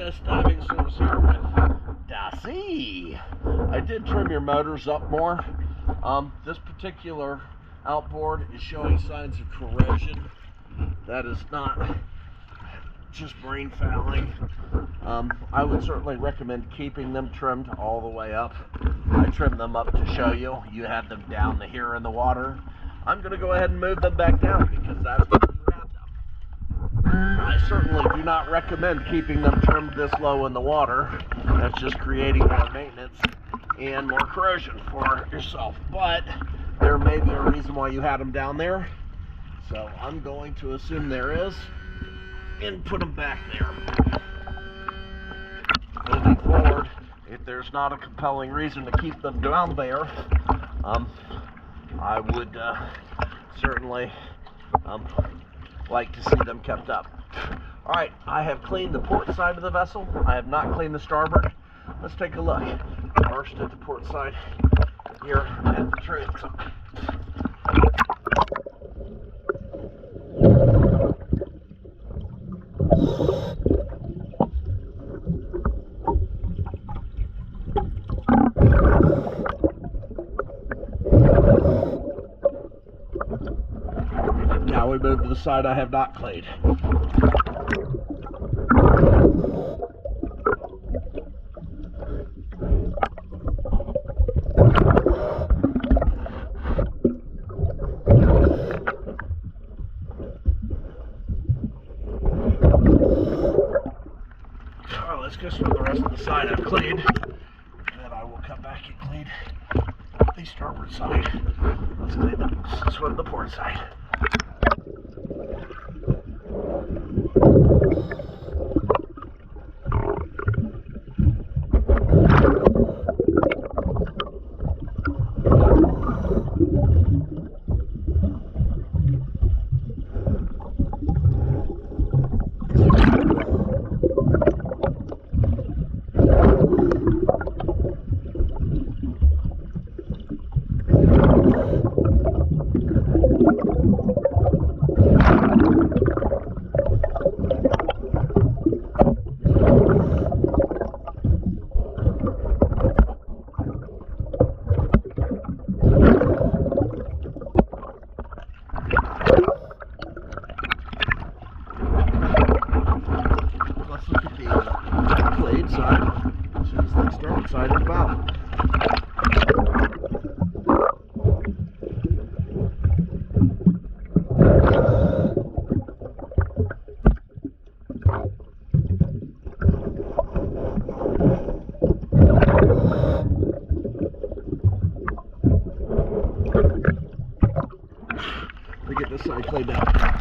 this diving service here with Dassy. I did trim your motors up more. This particular outboard is showing signs of corrosion. That is not just marine fouling. I would certainly recommend keeping them trimmed all the way up. I trimmed them up to show you. You had them down to here in the water. I'm going to go ahead and move them back down because that's where you had them. I certainly do not recommend keeping them trimmed this low in the water. That's just creating more maintenance and more corrosion for yourself. But there may be a reason why you had them down there. So I'm going to assume there is and put them back there. Moving forward, if there's not a compelling reason to keep them down there, I would certainly like to see them kept up. Alright, I have cleaned the port side of the vessel. I have not cleaned the starboard. Let's take a look. First at the port side, here at the transom. Now we move to the side I have not cleaned. Alright, let's go swim the rest of the side I've cleaned. Then I will come back and clean the starboard side. Let's swim the port side. Side of the bow. We get this side cleaned out.